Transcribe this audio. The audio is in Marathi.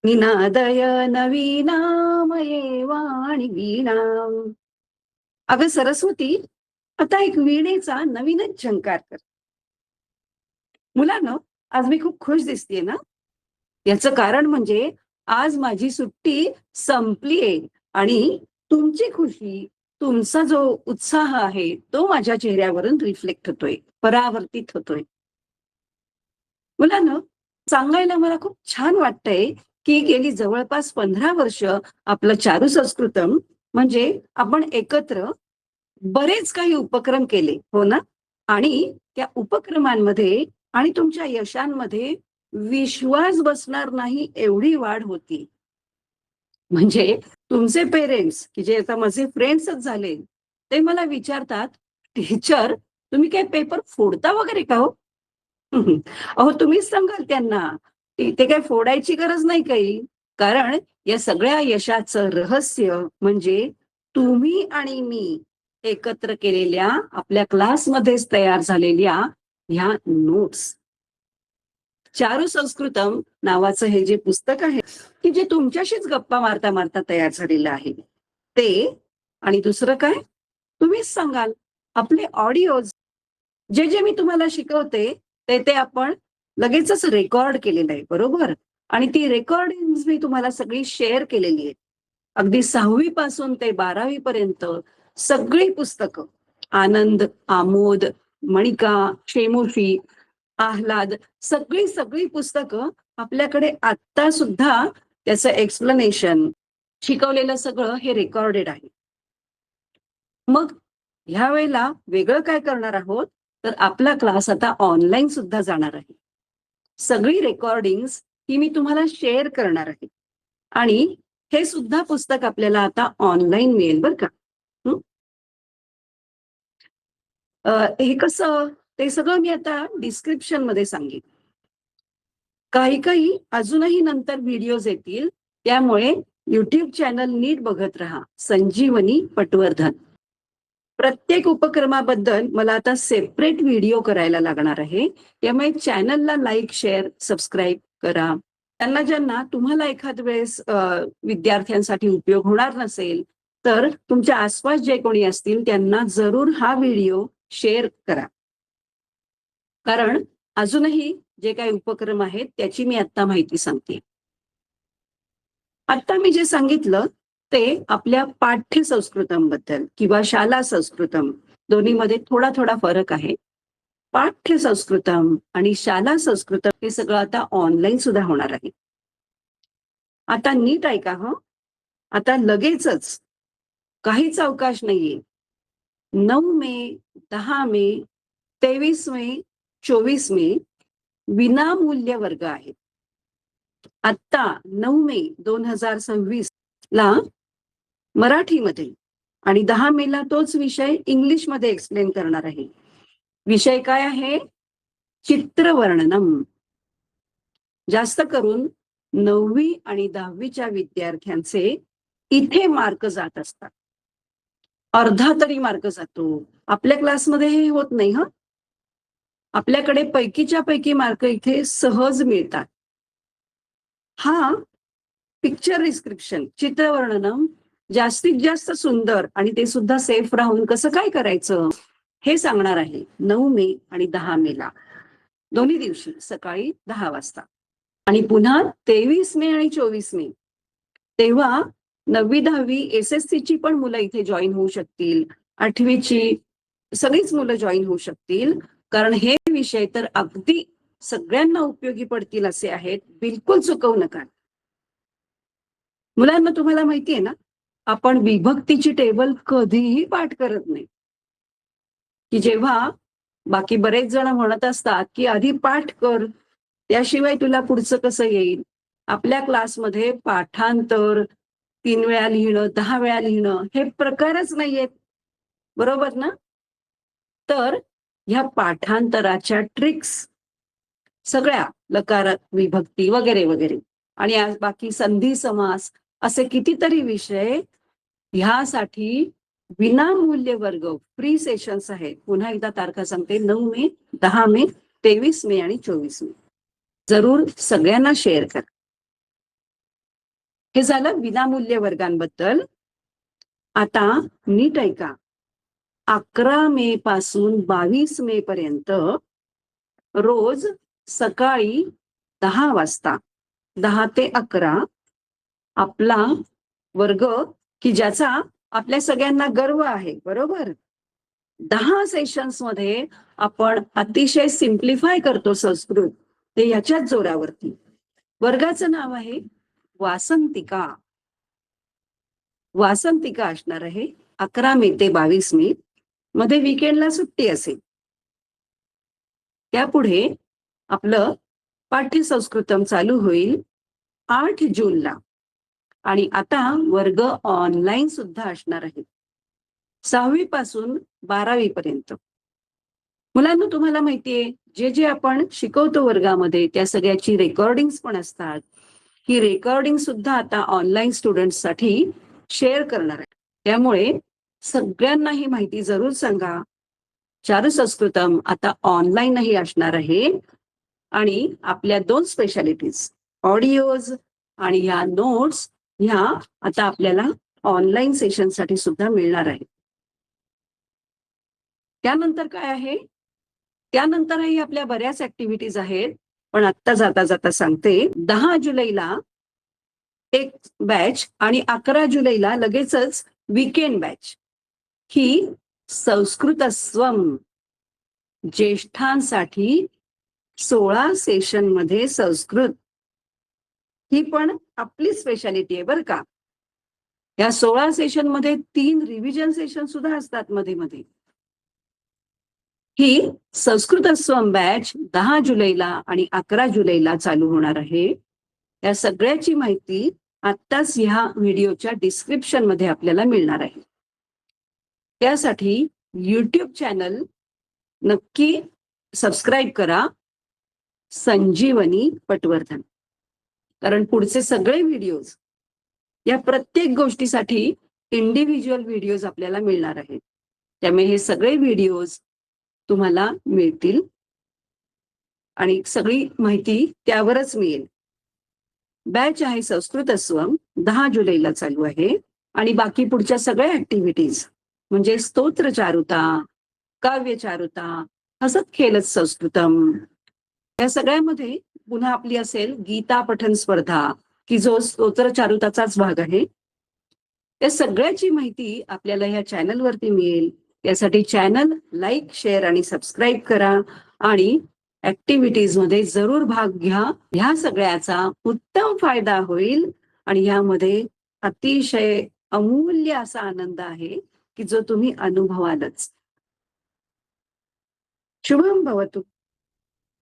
निनादय नवीनामये वाणी वीणा. अगं सरस्वती, आता एक वीणेचा नवीनच झंकार कर. मुलांनो, आज मी खूप खुश दिसतेय ना? याचं कारण म्हणजे आज माझी सुट्टी संपलीये आणि तुमची खुशी, तुमचा जो उत्साह आहे, तो माझ्या चेहऱ्यावरून रिफ्लेक्ट होतोय, परावर्तित होतोय. मुलांनो, सांगायला मला खूप छान वाटतंय, की गेली जवळपास 15 वर्ष आपलं चारू संस्कृतम म्हणजे आपण एकत्र बरेच काही उपक्रम केले, हो ना? आणि त्या उपक्रमांमध्ये आणि तुमच्या यशांमध्ये विश्वास बसणार नाही एवढी वाढ होती. म्हणजे तुमचे पेरेंट्स, की जे आता माझे फ्रेंड्सच झाले, ते मला विचारतात, "टीचर, तुम्ही काय पेपर फोडता वगैरे का हो?" अहो, तुम्हीच सांगाल त्यांना. ते काही फोडायची गरज नाही काही. कारण या सगळ्या यशाचं रहस्य म्हणजे तुम्ही आणि मी एकत्र केलेल्या आपल्या क्लासमध्येच तयार झालेल्या ह्या नोट्स. चारू संस्कृतम नावाचं हे जे पुस्तक आहे, की जे तुमच्याशीच गप्पा मारता मारता तयार झालेलं आहे. ते आणि दुसरं काय? तुम्हीच सांगाल. आपले ऑडिओज जे मी तुम्हाला शिकवते, ते आपण लगेचच रेकॉर्ड केलेलं आहे, बरोबर? आणि ती रेकॉर्डिंग्ज मी तुम्हाला सगळी शेअर केलेली आहे. अगदी 6वी पासून ते 12वी पर्यंत सगळी पुस्तकं, आनंद, आमोद, मणिका, क्षेमोशी, आल्हाद, सगळी पुस्तकं आपल्याकडे आत्ता सुद्धा त्याचं एक्सप्लेनेशन, शिकवलेलं सगळं हे रेकॉर्डेड आहे. मग ह्या वेळेला वेगळं काय करणार आहोत, तर आपला क्लास आता ऑनलाईन सुद्धा जाणार आहे. सगळी रेकॉर्डिंग्स ही मी तुम्हाला शेअर करणार आहे आणि हे सुद्धा पुस्तक आपल्याला आता ऑनलाईन मिळेल बरं का. हं. हे कसं ते सगळं मी आता डिस्क्रिप्शनमध्ये सांगेन. काही अजूनही नंतर व्हिडिओज येतील. त्यामुळे YouTube चॅनल नीट बघत राहा. संजीवनी पटवर्धन. प्रत्येक उपक्रमाबद्दल मला आता सेपरेट व्हिडिओ करायला लागणार आहे. त्यामुळे चॅनलला लाईक, शेअर, सबस्क्राईब करा. ज्यांना तुम्हाला एखाद वेळेस विद्यार्थ्यांसाठी उपयोग होणार नसेल, तर तुमच्या आसपास जे कोणी असतील त्यांना जरूर हा व्हिडिओ शेअर करा. कारण अजूनही जे काही उपक्रम आहेत त्याची मी आता माहिती सांगते. आता मी जे सांगितलं ते आपल्या पाठ्यसंस्कृतमबद्दल किंवा शाला संस्कृतम दोन्हीमध्ये थोडा फरक आहे. पाठ्यसंस्कृतम आणि शाला संस्कृतम हे सगळं आता ऑनलाईन सुद्धा होणार आहे. आता नीट ऐका हं. आता लगेचच काहीच अवकाश नाहीये. 9 मे, 10 मे, 23 मे, 24 मे विनामूल्य वर्ग आहेत. आत्ता 9 मे 2026 ला मराठीमध्ये आणि 10 मेला तोच विषय इंग्लिशमध्ये एक्सप्लेन करणार आहे. विषय काय आहे? चित्रवर्णनम. जास्त करून 9वी आणि 10वीच्या विद्यार्थ्यांचे इथे मार्क जात असतात. अर्धा तरी मार्क जातो. आपल्या क्लासमध्ये हे होत नाही हं. आपल्याकडे पैकीच्या पैकी मार्क इथे सहज मिळतात. हा पिक्चर डिस्क्रिप्शन, चित्रवर्णनम जास्तीत जास्त सुंदर आणि ते सुद्धा सेफ राहून कसं काय करायचं हे सांगणार आहे 9 मे आणि 10 मेला. दोन्ही दिवशी सकाळी 10 वाजता. आणि पुन्हा 23 मे आणि 24 मे तेव्हा 9वी 10वी एस-एस-सीची पण मुलं इथे जॉईन होऊ शकतील. 8वीची सगळीच मुलं जॉईन होऊ शकतील. कारण हे विषय तर अगदी सगळ्यांना उपयोगी पडतील असे आहेत. बिलकुल चुकवू नका. मुलांना तुम्हाला माहितीये ना, आपण विभक्तीची टेबल कधीही पाठ करत नाही. की जेव्हा बाकी बरेच जण म्हणत असतात, की आधी पाठ कर, त्याशिवाय तुला पुढचं कसं येईल? आपल्या क्लासमध्ये पाठांतर 3 वेळा लिहिणं, 10 वेळा लिहिणं हे प्रकारच नाहीयेत. बरोबर ना? तर ह्या पाठांतराच्या ट्रिक्स सगळ्या लकार, विभक्ती वगैरे आणि आज बाकी संधी समास असे कितीतरी विषय ह्यासाठी विनामूल्य वर्ग फ्री सेशन्स आहेत. पुन्हा एकदा तारखा सांगते 9 मे, 10 मे, 23 मे आणि 24 मे. जरूर सगळ्यांना शेअर करा. हे झालं विनामूल्य वर्गांबद्दल. आता नीट ऐका. 11 मे पासून 22 मे पर्यंत रोज सकाळी 10 वाजता 10 ते 11 आपला वर्ग, की ज्याचा आपल्या सगळ्यांना गर्व आहे, बरोबर. 10 सेशन्स मध्ये आपण अतिशय सिम्प्लिफाय करतो संस्कृत, ते याच्याच जोरावरती. वर्गाचं नाव आहे वासंतिका. वासंतिका असणार आहे 11 मे ते 22 मे. मध्ये वीकेंडला सुट्टी असेल. त्यापुढे आपलं पाठ्यसंस्कृतम चालू होईल 8 जूनला. आणि आता वर्ग ऑनलाईन सुद्धा असणार आहे 6वी पासून 12वी पर्यंत. मुलांना तुम्हाला माहितीये, जे जे आपण शिकवतो वर्गामध्ये त्या सगळ्याची रेकॉर्डिंग पण असतात. ही रेकॉर्डिंग सुद्धा आता ऑनलाईन स्टुडंटसाठी शेअर करणार आहे. त्यामुळे सगळ्यांना ही माहिती जरूर सांगा. चारू संस्कृतम आता ऑनलाईनही असणार आहे. आणि आपल्या 2 स्पेशालिटीज, ऑडिओज आणि ह्या नोट्स, ह्या आता आपल्याला ऑनलाईन सेशनसाठी सुद्धा मिळणार आहे. त्यानंतर काय आहे, त्यानंतरही आपल्या बऱ्याच ऍक्टिव्हिटीज आहेत. पण आत्ता जाता जाता सांगते. 10 जुलैला एक बॅच आणि 11 जुलैला लगेचच वीकेंड बॅच. ही संस्कृत स्वम ज्येष्ठांसाठी 16 सेशन मध्ये संस्कृत, ही पण आपली स्पेशालिटी आहे बरं का. या 16 सेशन मध्ये 3 रिव्हिजन सेशन सुद्धा असतात मध्ये मध्ये. ही संस्कृत स्वम बॅच 10 जुलैला आणि 11 जुलैला चालू होणार आहे. या सगळ्याची माहिती आत्ताच ह्या व्हिडिओच्या डिस्क्रिप्शन मध्ये आपल्याला मिळणार आहे. त्यासाठी YouTube चॅनल नक्की सबस्क्राईब करा, संजीवनी पटवर्धन. कारण पुढचे सगळे व्हिडिओज, या प्रत्येक गोष्टीसाठी इंडिव्हिज्युअल व्हिडिओज आपल्याला मिळणार आहेत. त्यामुळे हे सगळे व्हिडिओज तुम्हाला मिळतील आणि सगळी माहिती त्यावरच मिळेल. बॅच आहे संस्कृत स्वम, 10 जुलैला चालू आहे. आणि बाकी पुढच्या सगळ्या ऍक्टिव्हिटीज म्हणजे स्तोत्र चारुता, काव्य चारुता, हसत खेळत संस्कृतम, या सगळ्यामध्ये पुन्हा आपली असेल गीता पठण स्पर्धा, की जो स्तोत्र चारुताचाच भाग आहे. त्या सगळ्याची माहिती आपल्याला ह्या चॅनलवरती मिळेल. त्यासाठी चॅनल लाईक, शेअर आणि सबस्क्राईब करा आणि ऍक्टिव्हिटीज मध्ये जरूर भाग घ्या. ह्या सगळ्याचा उत्तम फायदा होईल आणि ह्यामध्ये अतिशय अमूल्य असा आनंद आहे की जो तुम्ही अनुभवालच. शुभम भवतु.